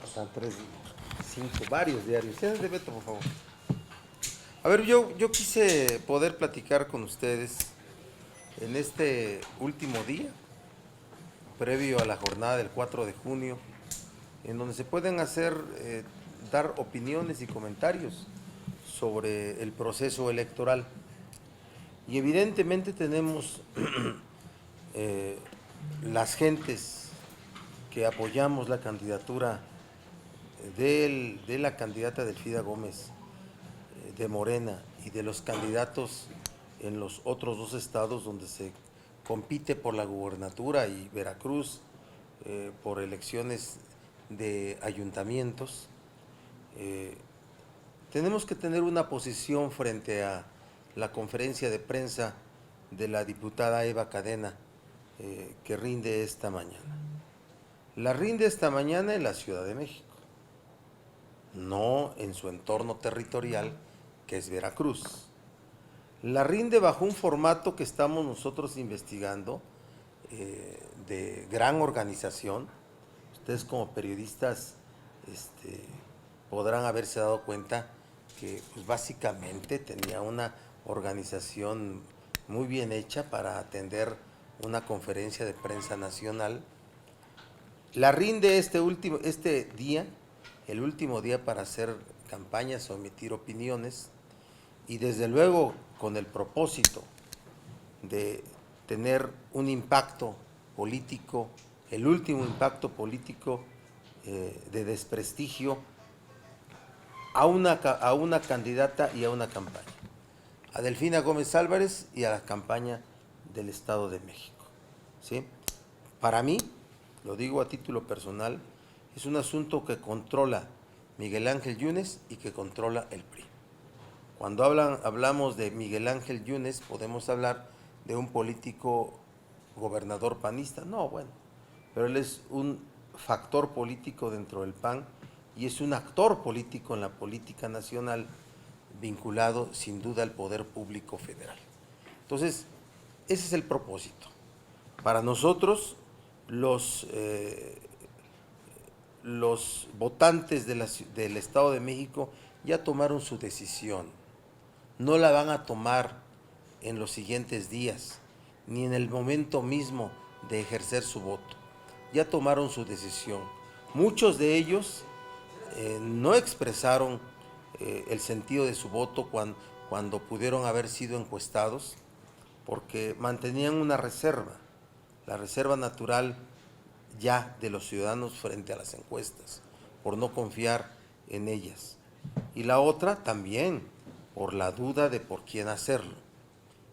Están tres, cinco, varios diarios. Siéntate, Beto, por favor. A ver, yo quise poder platicar con ustedes en este último día, previo a la jornada del 4 de junio, en donde se pueden dar opiniones y comentarios sobre el proceso electoral. Y evidentemente tenemos eh, las gentes que apoyamos la candidatura de la candidata Delfina Gómez de Morena y de los candidatos en los otros dos estados donde se compite por la gubernatura y Veracruz por elecciones de ayuntamientos, eh, tenemos que tener una posición frente a la conferencia de prensa de la diputada Eva Cadena que rinde esta mañana. La rinde esta mañana en la Ciudad de México, no en su entorno territorial, que es Veracruz. La rinde bajo un formato que estamos nosotros investigando, de gran organización. Ustedes como periodistas podrán haberse dado cuenta que pues, básicamente tenía una organización muy bien hecha para atender una conferencia de prensa nacional. La rinde este día, el último día para hacer campañas o emitir opiniones, y desde luego con el propósito de tener un impacto político, el último impacto político de desprestigio a una candidata y a una campaña, a Delfina Gómez Álvarez y a la campaña del Estado de México. ¿Sí? Para mí, lo digo a título personal, es un asunto que controla Miguel Ángel Yunes y que controla el PRI. Cuando hablamos de Miguel Ángel Yunes, podemos hablar de un político gobernador panista. No, bueno, pero él es un factor político dentro del PAN y es un actor político en la política nacional vinculado sin duda al poder público federal. Entonces, ese es el propósito. Para nosotros, los votantes del Estado de México ya tomaron su decisión. No la van a tomar en los siguientes días, ni en el momento mismo de ejercer su voto. Ya tomaron su decisión. Muchos de ellos no expresaron el sentido de su voto cuando pudieron haber sido encuestados, porque mantenían una reserva, la reserva natural ya de los ciudadanos frente a las encuestas, por no confiar en ellas. Y la otra también, por la duda de por quién hacerlo.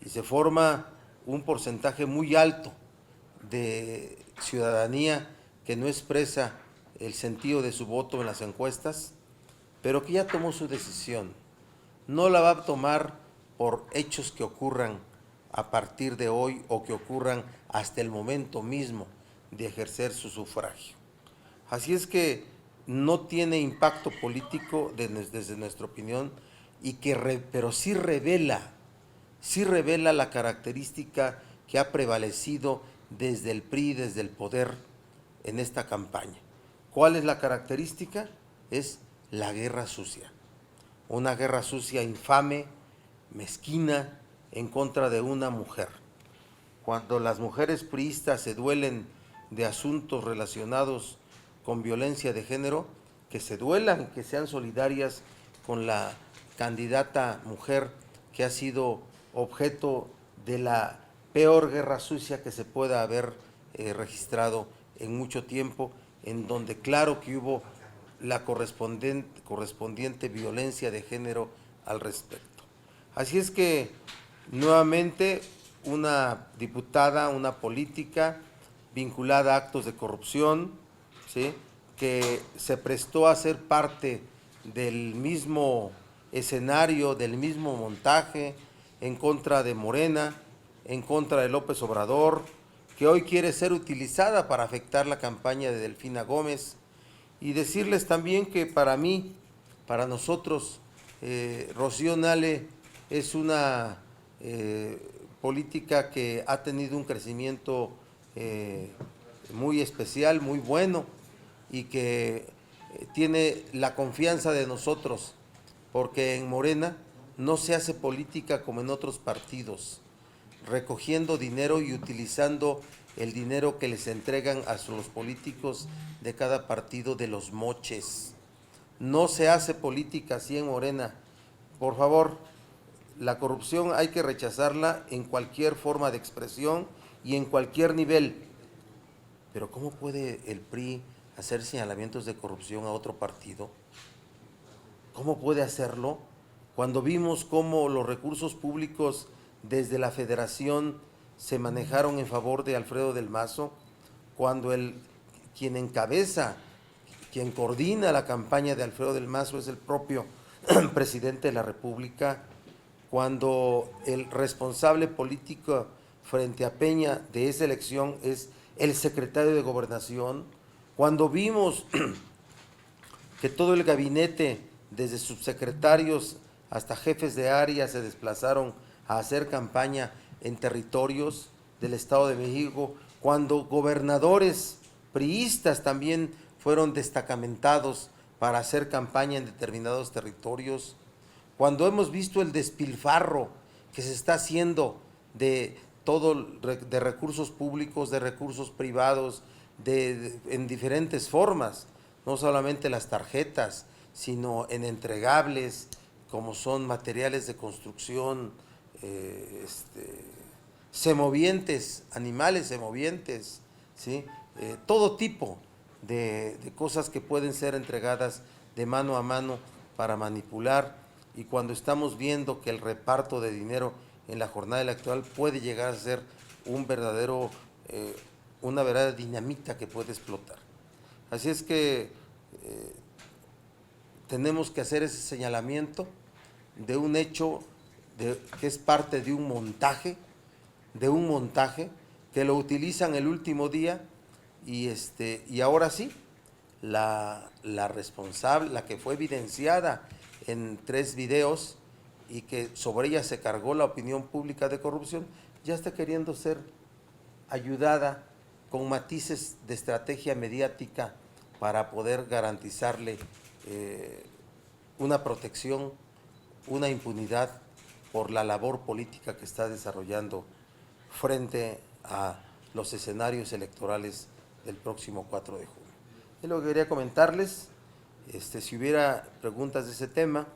Y se forma un porcentaje muy alto de ciudadanía que no expresa el sentido de su voto en las encuestas, pero que ya tomó su decisión. No la va a tomar por hechos que ocurran a partir de hoy o que ocurran hasta el momento mismo de ejercer su sufragio. Así es que no tiene impacto político desde nuestra opinión, pero sí revela la característica que ha prevalecido desde el PRI, desde el poder en esta campaña. ¿Cuál es la característica? Es la guerra sucia. Una guerra sucia infame, mezquina, en contra de una mujer. Cuando las mujeres priistas se duelen de asuntos relacionados con violencia de género, que se duelan, que sean solidarias con la candidata mujer que ha sido objeto de la peor guerra sucia que se pueda haber registrado en mucho tiempo, en donde claro que hubo la correspondiente violencia de género al respecto. Así es que nuevamente una diputada, una política vinculada a actos de corrupción, ¿sí?, que se prestó a ser parte del mismo escenario, del mismo montaje en contra de Morena, en contra de López Obrador, que hoy quiere ser utilizada para afectar la campaña de Delfina Gómez. Y decirles también que para mí, para nosotros, Rocío Nale es una política que ha tenido un crecimiento muy especial, muy bueno, y que tiene la confianza de nosotros, porque en Morena no se hace política como en otros partidos, recogiendo dinero y utilizando el dinero que les entregan a los políticos de cada partido de los moches. No se hace política así en Morena. Por favor, la corrupción hay que rechazarla en cualquier forma de expresión y en cualquier nivel. Pero ¿cómo puede el PRI hacer señalamientos de corrupción a otro partido? ¿Cómo puede hacerlo cuando vimos cómo los recursos públicos desde la Federación se manejaron en favor de Alfredo del Mazo, cuando quien encabeza, quien coordina la campaña de Alfredo del Mazo es el propio presidente de la República, cuando el responsable político frente a Peña de esa elección es el secretario de Gobernación, cuando vimos que todo el gabinete, desde subsecretarios hasta jefes de área, se desplazaron a hacer campaña en territorios del Estado de México, cuando gobernadores priistas también fueron destacamentados para hacer campaña en determinados territorios, cuando hemos visto el despilfarro que se está haciendo de de recursos públicos, de recursos privados, en diferentes formas, no solamente las tarjetas, sino en entregables, como son materiales de construcción, semovientes, animales semovientes, ¿sí? Todo tipo de cosas que pueden ser entregadas de mano a mano para manipular, y cuando estamos viendo que el reparto de dinero en la jornada electoral puede llegar a ser una verdadera dinamita que puede explotar. Así es que tenemos que hacer ese señalamiento de un hecho que es parte de un montaje que lo utilizan el último día, y ahora sí, la responsable, la que fue evidenciada en 3 videos y que sobre ella se cargó la opinión pública de corrupción, ya está queriendo ser ayudada con matices de estrategia mediática para poder garantizarle una protección, una impunidad por la labor política que está desarrollando frente a los escenarios electorales del próximo 4 de junio. Es lo que quería comentarles. Si hubiera preguntas de ese tema,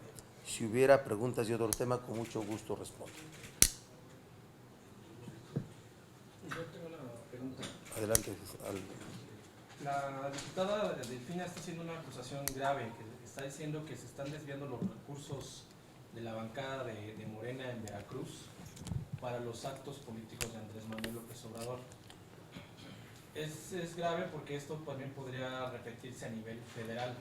si hubiera preguntas de otro tema, con mucho gusto respondo. Yo tengo una pregunta. Adelante. La diputada Delfina está haciendo una acusación grave, que está diciendo que se están desviando los recursos de la bancada de Morena en Veracruz para los actos políticos de Andrés Manuel López Obrador. Es grave porque esto también podría repetirse a nivel federal.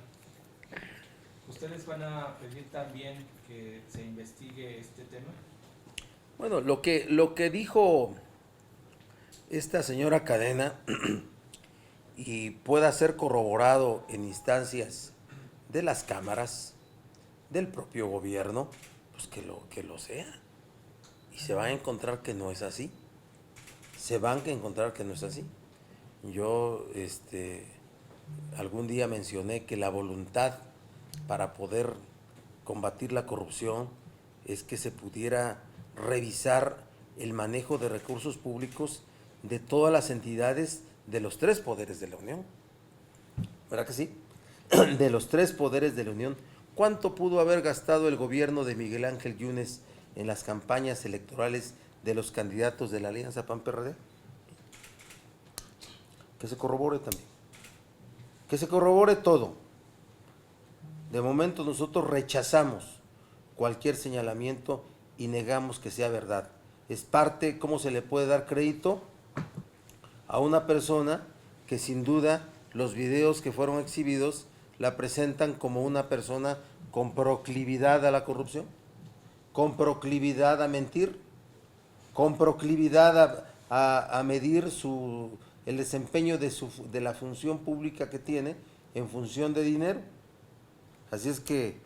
¿Ustedes van a pedir también que se investigue este tema? Bueno, lo que dijo esta señora Cadena y pueda ser corroborado en instancias de las cámaras, del propio gobierno, pues que lo sea. Y se van a encontrar que no es así. Se van a encontrar que no es así. Yo algún día mencioné que la voluntad para poder combatir la corrupción es que se pudiera revisar el manejo de recursos públicos de todas las entidades de los 3 poderes de la Unión. ¿Verdad que sí? De los 3 poderes de la Unión. ¿Cuánto pudo haber gastado el gobierno de Miguel Ángel Yunes en las campañas electorales de los candidatos de la Alianza PAN-PRD? Que se corrobore también. Que se corrobore todo. De momento nosotros rechazamos cualquier señalamiento y negamos que sea verdad. Es parte, ¿cómo se le puede dar crédito a una persona que sin duda los videos que fueron exhibidos la presentan como una persona con proclividad a la corrupción, con proclividad a mentir, con proclividad a medir el desempeño de la función pública que tiene en función de dinero? Así es que,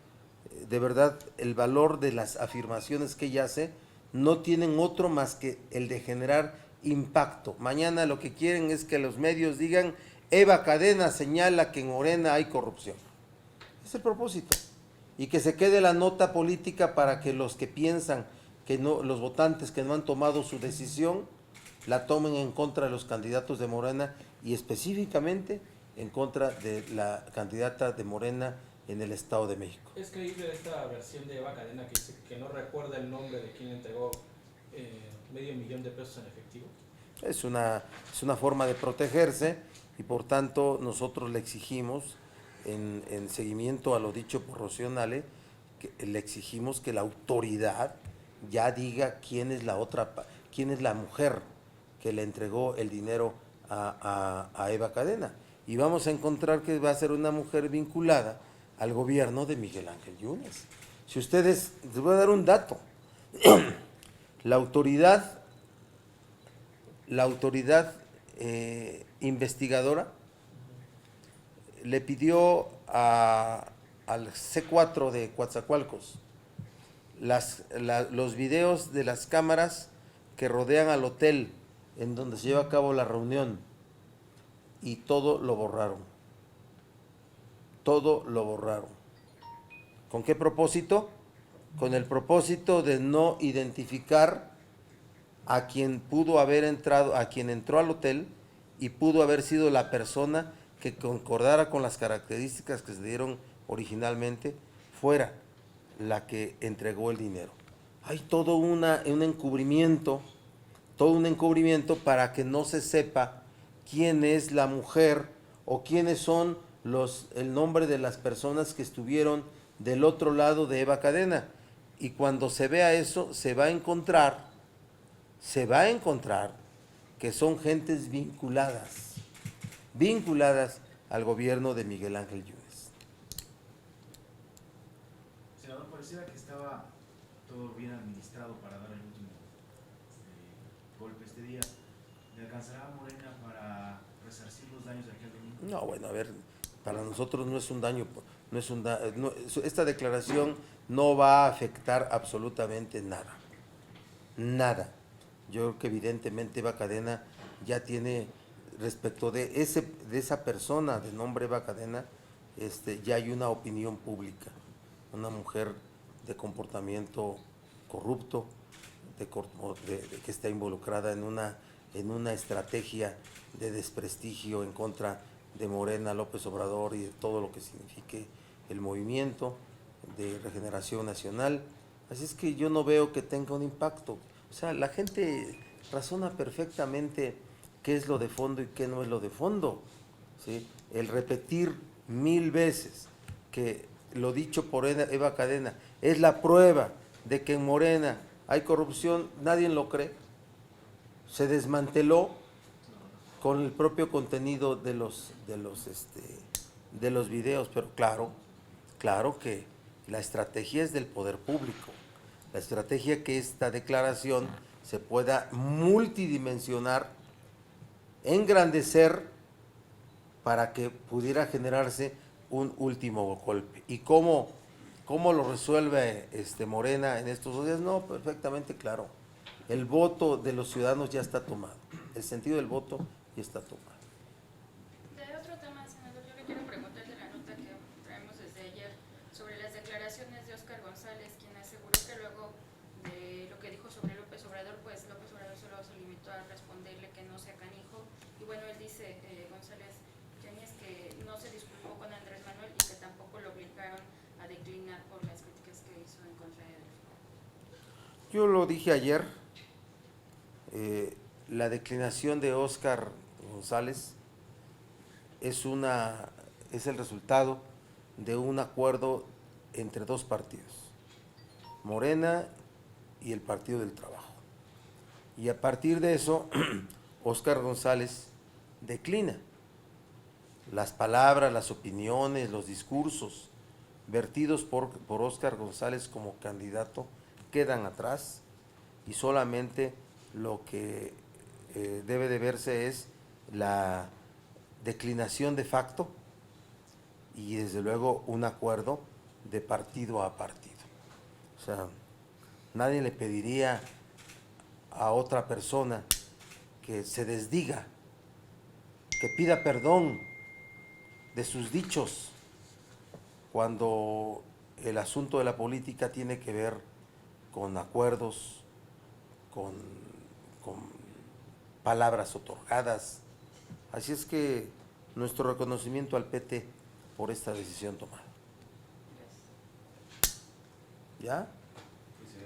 de verdad, el valor de las afirmaciones que ella hace no tienen otro más que el de generar impacto. Mañana lo que quieren es que los medios digan: Eva Cadena señala que en Morena hay corrupción. Es el propósito. Y que se quede la nota política para que los que piensan que no, los votantes que no han tomado su decisión, la tomen en contra de los candidatos de Morena y específicamente en contra de la candidata de Morena en el Estado de México. Es creíble esta versión de Eva Cadena que dice que no recuerda el nombre de quien le entregó $500,000 en efectivo. Es una forma de protegerse y por tanto nosotros le exigimos, en seguimiento a lo dicho por Rocío Nale, le exigimos que la autoridad ya diga quién es quién es la mujer que le entregó el dinero a Eva Cadena. Y vamos a encontrar que va a ser una mujer vinculada al gobierno de Miguel Ángel Yunes. Si ustedes, les voy a dar un dato, la autoridad investigadora le pidió al C4 de Coatzacoalcos los videos de las cámaras que rodean al hotel en donde se lleva a cabo la reunión y todo lo borraron. Todo lo borraron. ¿Con qué propósito? Con el propósito de no identificar a quien pudo haber entrado, a quien entró al hotel y pudo haber sido la persona que concordara con las características que se dieron originalmente, fuera la que entregó el dinero. Hay todo un encubrimiento para que no se sepa quién es la mujer o quiénes son el nombre de las personas que estuvieron del otro lado de Eva Cadena. Y cuando se vea eso, se va a encontrar que son gentes vinculadas al gobierno de Miguel Ángel Yunes. Senador, pareciera que estaba todo bien administrado para dar el último golpe este día. ¿Le alcanzará a Morena para resarcir los daños de aquel domingo? No, bueno, a ver, para nosotros no es un daño, esta declaración no va a afectar absolutamente nada. Nada. Yo creo que evidentemente Eva Cadena ya tiene, respecto de esa persona de nombre Eva Cadena, ya hay una opinión pública. Una mujer de comportamiento corrupto, que está involucrada en una estrategia de desprestigio en contra de Morena, López Obrador y de todo lo que signifique el movimiento de regeneración nacional. Así es que yo no veo que tenga un impacto. O sea, la gente razona perfectamente qué es lo de fondo y qué no es lo de fondo, ¿sí? El repetir 1000 veces que lo dicho por Eva Cadena es la prueba de que en Morena hay corrupción, nadie lo cree. Se desmanteló con el propio contenido de los videos, pero claro que la estrategia es del poder público. La estrategia que esta declaración se pueda multidimensionar, engrandecer para que pudiera generarse un último golpe. ¿Y cómo lo resuelve Morena en estos días? No, perfectamente claro. El voto de los ciudadanos ya está tomado. El sentido del voto ya está tomado. De otro tema, senador, yo le quiero preguntar de la nota que traemos desde ayer sobre las declaraciones de Óscar González, quien aseguró que luego de lo que dijo sobre López Obrador, pues López Obrador solo se limitó a responderle que no sea canijo. Y bueno, él dice, González Yáñez, que no se disculpó con Andrés Manuel y que tampoco lo obligaron a declinar por las críticas que hizo en contra de él. Yo lo dije ayer, la declinación de Óscar González es el resultado de un acuerdo entre dos partidos, Morena y el Partido del Trabajo. Y a partir de eso, Óscar González declina. Las palabras, las opiniones, los discursos vertidos por Óscar González como candidato quedan atrás y solamente lo que debe de verse es la declinación de facto y desde luego un acuerdo de partido a partido. O sea, nadie le pediría a otra persona que se desdiga, que pida perdón de sus dichos, cuando el asunto de la política tiene que ver con acuerdos, con palabras otorgadas. Así es que nuestro reconocimiento al PT por esta decisión tomada. ¿Ya?